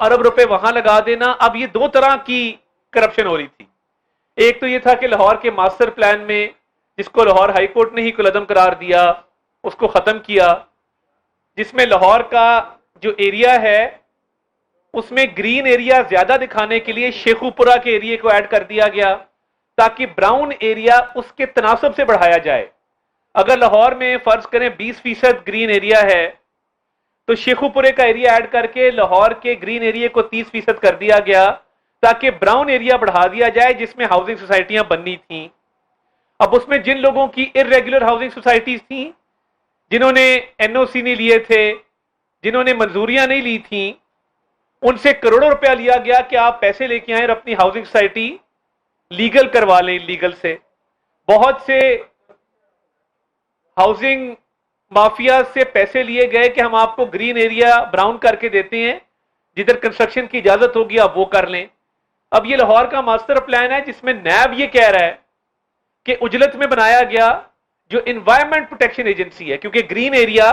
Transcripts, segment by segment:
अरब रुपए वहां लगा देना। अब ये दो तरह की करप्शन हो रही थी। एक तो ये था कि लाहौर के मास्टर प्लान में, जिसको लाहौर हाई कोर्ट ने ही कुलअदम करार दिया, उसको खत्म किया, जिसमें लाहौर का जो एरिया है उसमें ग्रीन एरिया ज्यादा दिखाने के लिए शेखुपुरा के एरिया को ऐड कर दिया गया, ताकि ब्राउन एरिया उसके तनासब से बढ़ाया जाए। अगर लाहौर में फर्ज करें 20% ग्रीन एरिया है, तो शेखुपुरे का एरिया ऐड करके लाहौर के ग्रीन एरिया को 30% कर दिया गया, ताकि ब्राउन एरिया बढ़ा दिया जाए जिसमें हाउसिंग सोसाइटियां बननी थी। अब उसमें जिन लोगों की इरेगुलर हाउसिंग सोसाइटीज थी, जिन्होंने एनओसी नहीं लिए थे, जिन्होंने मंजूरियां नहीं ली थी, उनसे करोड़ों रुपया लिया गया कि आप पैसे लेके आए और अपनी हाउसिंग सोसाइटी लीगल करवा लें। लीगल से बहुत से हाउसिंग माफिया से पैसे लिए गए कि हम आपको ग्रीन एरिया ब्राउन करके देते हैं, जिधर कंस्ट्रक्शन की इजाजत होगी आप वो कर लें। अब ये लाहौर का मास्टर प्लान है जिसमें नैब ये कह रहा है कि उजलत में बनाया गया जो इन्वायरमेंट प्रोटेक्शन एजेंसी है, क्योंकि ग्रीन एरिया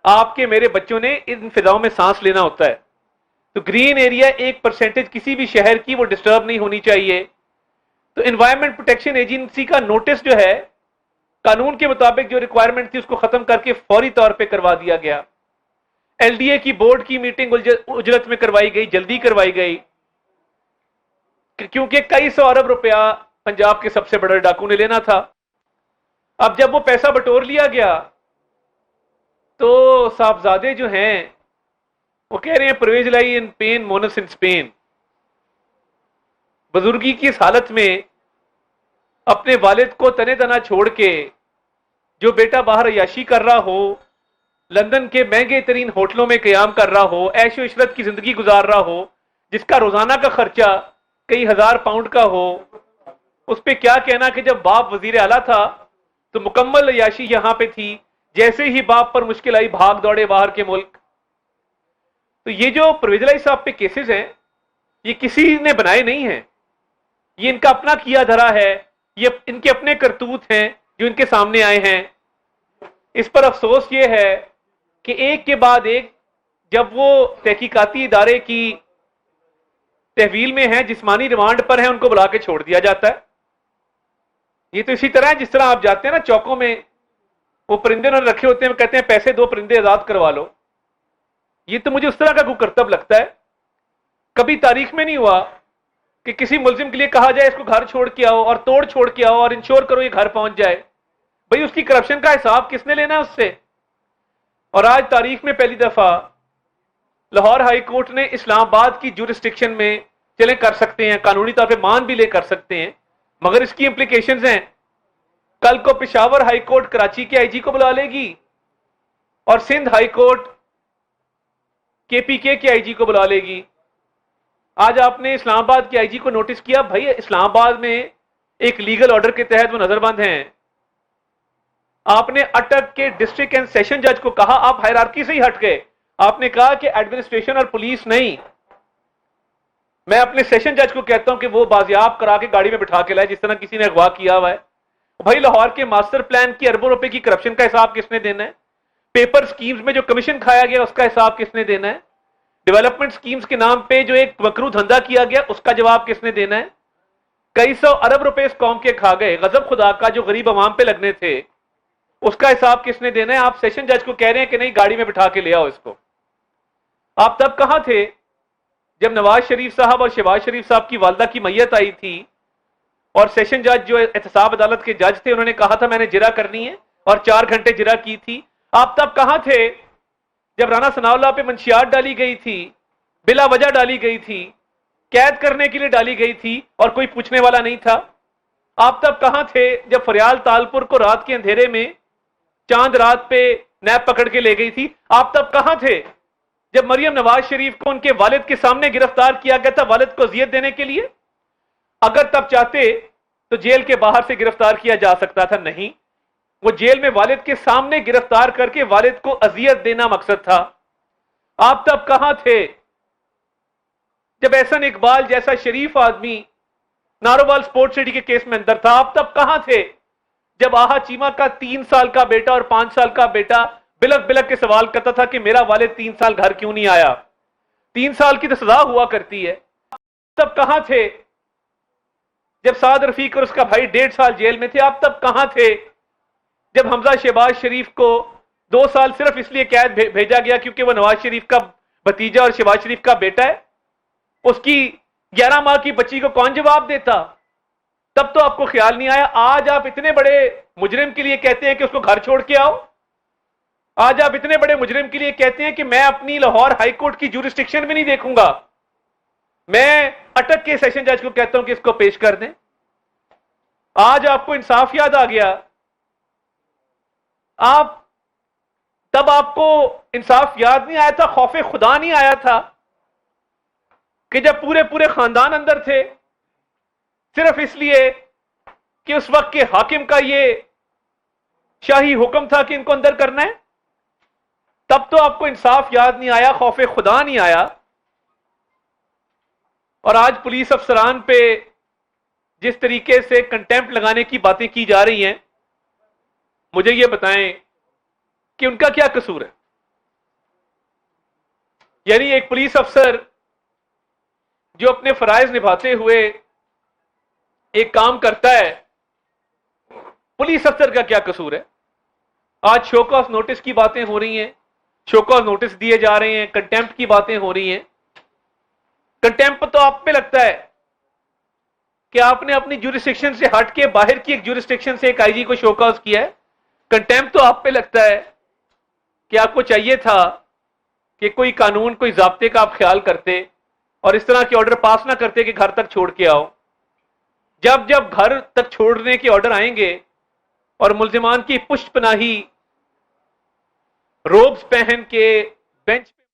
आपके मेरे बच्चों ने इन फिजाओं में सांस लेना होता है, तो ग्रीन एरिया एक परसेंटेज किसी भी शहर की वो डिस्टर्ब नहीं होनी चाहिए। तो इन्वायरमेंट प्रोटेक्शन एजेंसी का नोटिस जो है कानून के मुताबिक जो रिक्वायरमेंट थी उसको खत्म करके फौरी तौर पे करवा दिया गया। एलडीए की बोर्ड की मीटिंग उजलत में करवाई गई, जल्दी करवाई गई, क्योंकि कई सौ अरब रुपया पंजाब के सबसे बड़े डाकू ने लेना था। अब जब वो पैसा बटोर लिया गया तो साहबजादे जो हैं वो कह रहे हैं Parvez lie in pain moans in Spain. बुजुर्गी की इस हालत में अपने वालिद को तने तना छोड़ के जो बेटा बाहर अयाशी कर रहा हो, लंदन के महंगे तरीन होटलों में कयाम कर रहा हो, ऐशो इशरत की जिंदगी गुजार रहा हो, जिसका रोजाना का खर्चा कई हजार पाउंड का हो, उस पर क्या कहना कि जब बाप वजीर आला था तो मुकम्मल अयाशी यहां पे थी, जैसे ही बाप पर मुश्किल आई भाग दौड़े बाहर के मुल्क। तो ये जो परवेज लाई साहब पे केसेस हैं ये किसी ने बनाए नहीं हैं, ये इनका अपना किया धरा है, ये इनके अपने करतूत हैं जो इनके सामने आए हैं। इस पर अफसोस ये है कि एक के बाद एक जब वो तहकीकाती इदारे की तहवील में है, जिस्मानी रिमांड पर है, उनको बुला के छोड़ दिया जाता है। ये तो इसी तरह है जिस तरह आप जाते हैं ना चौकों में, वो परिंदे उन्होंने रखे होते हैं, कहते हैं पैसे दो परिंदे आजाद करवा लो। ये तो मुझे उस तरह का कुकर्तब लगता है। कभी तारीख में नहीं हुआ कि किसी मुलजिम के लिए कहा जाए इसको घर छोड़ के आओ और तोड़ छोड़ के आओ और इंश्योर करो ये घर पहुंच जाए। भाई उसकी करप्शन का हिसाब किसने लेना है उससे? और आज तारीख में पहली दफा लाहौर हाई कोर्ट ने इस्लामाबाद की जुरिस्डिक्शन में चले कर सकते हैं, कानूनी तौर पे मान भी ले कर सकते हैं, मगर इसकी इंप्लीकेशंस हैं। कल को पेशावर हाई कोर्ट कराची के आईजी को बुला लेगी और सिंध हाई कोर्ट केपीके के आईजी को बुला लेगी। आज आपने इस्लामाबाद के आईजी को नोटिस किया, भाई इस्लामाबाद में एक लीगल ऑर्डर के तहत वो नजरबंद हैं। आपने अटक के डिस्ट्रिक्ट एंड सेशन जज को कहा, आप हायरार्की से ही हट गए, आपने कहा कि एडमिनिस्ट्रेशन और पुलिस नहीं। मैं अपने सेशन जज को कहता हूं कि वो बाजियाब करा के गाड़ी में बिठा के लाए जिस तरह किसी ने अगवा किया हुआ है। भाई लाहौर के मास्टर प्लान की अरबों रुपए की करप्शन का हिसाब किसने देना है? पेपर स्कीम्स में जो कमीशन खाया गया उसका हिसाब किसने देना है? डेवलपमेंट स्कीम्स के नाम पे जो एक मकरू धंधा किया गया उसका जवाब किसने देना है? कई सौ अरब रुपए इस कौम के खा गए, गजब खुदा का जो गरीब अवाम पे लगने थे उसका हिसाब किसने देना है? आप सेशन जज को कह रहे हैं कि नहीं गाड़ी में बिठा के ले आओ इसको। आप तब कहां थे जब नवाज शरीफ साहब और शहबाज शरीफ साहब की वालदा की मैयत आई थी और सेशन जज जो एहतसाब अदालत के जज थे उन्होंने कहा था मैंने जिरा करनी है और 4 घंटे जिरा की थी? आप तब कहां थे जब राना सनाउल्लाह पे मंशियात डाली गई थी, बिला वजह डाली गई थी, कैद करने के लिए डाली गई थी और कोई पूछने वाला नहीं था? आप तब कहां थे जब फरियाल तालपुर को रात के अंधेरे में चांद रात पे नैब पकड़ के ले गई थी? आप तब कहां थे जब मरियम नवाज शरीफ को उनके वालिद के सामने गिरफ्तार किया गया था वालिद को अजियत देने के लिए? अगर तब चाहते तो जेल के बाहर से गिरफ्तार किया जा सकता था, नहीं, वो जेल में वालिद के सामने गिरफ्तार करके वालिद को अजियत देना मकसद था। आप तब कहां थे जब एहसन इकबाल जैसा शरीफ आदमी नारोवाल स्पोर्ट्स सिटी के केस में अंदर था? आप तब कहां थे जब आहा चीमा का 3 साल का बेटा और 5 साल का बेटा बिलक बिलक के सवाल करता था कि मेरा वालिद 3 साल घर क्यों नहीं आया? 3 साल की तो सजा हुआ करती है। तब कहां थे जब साद रफीक और उसका भाई 1.5 साल जेल में थे? आप तब कहां थे जब हमजा शहबाज शरीफ को 2 साल सिर्फ इसलिए कैद भेजा गया क्योंकि वो नवाज शरीफ का भतीजा और शहबाज शरीफ का बेटा है? उसकी 11 माह की बच्ची को कौन जवाब देता? तब तो आपको ख्याल नहीं आया। आज आप इतने बड़े मुजरिम के लिए कहते हैं कि उसको घर छोड़ के आओ। आज आप इतने बड़े मुजरिम के लिए कहते हैं कि मैं अपनी लाहौर हाईकोर्ट की ज्यूरिस्डिक्शन भी नहीं देखूंगा, मैं अटक के सेशन जज को कहता हूं कि इसको पेश कर दें। आज आपको इंसाफ याद आ गया। तब आपको इंसाफ याद नहीं आया था, खौफे खुदा नहीं आया था कि जब पूरे पूरे खानदान अंदर थे, सिर्फ इसलिए कि उस वक्त के हाकिम का ये शाही हुक्म था कि इनको अंदर करना है। तब तो आपको इंसाफ याद नहीं आया, खौफे खुदा नहीं आया। और आज पुलिस अफसरान पे जिस तरीके से कंटेम्प्ट लगाने की बातें की जा रही हैं, मुझे ये बताएं कि उनका क्या कसूर है? यानी एक पुलिस अफसर जो अपने फराइज निभाते हुए एक काम करता है, पुलिस अफसर का क्या कसूर है? आज शो कॉज नोटिस की बातें हो रही हैं, शो कॉज नोटिस दिए जा रहे हैं, कंटेम्प्ट की बातें हो रही हैं। कंटेम्प्ट तो आप पे लगता है कि आपने अपनी ज्यूरिस्डिक्शन से हट के बाहर की एक ज्यूरिस्डिक्शन से एक आईजी को शो कॉज किया है। कंटेम्प्ट तो आप पे लगता है कि आपको चाहिए था कि कोई कानून, कोई ज़ाब्ते का आप ख्याल करते और इस तरह के ऑर्डर पास ना करते कि घर तक छोड़ के आओ। जब जब घर तक छोड़ने के ऑर्डर आएंगे और मुल्जिमान की पुष्ट पनाही रोब्स पहन के बेंच पे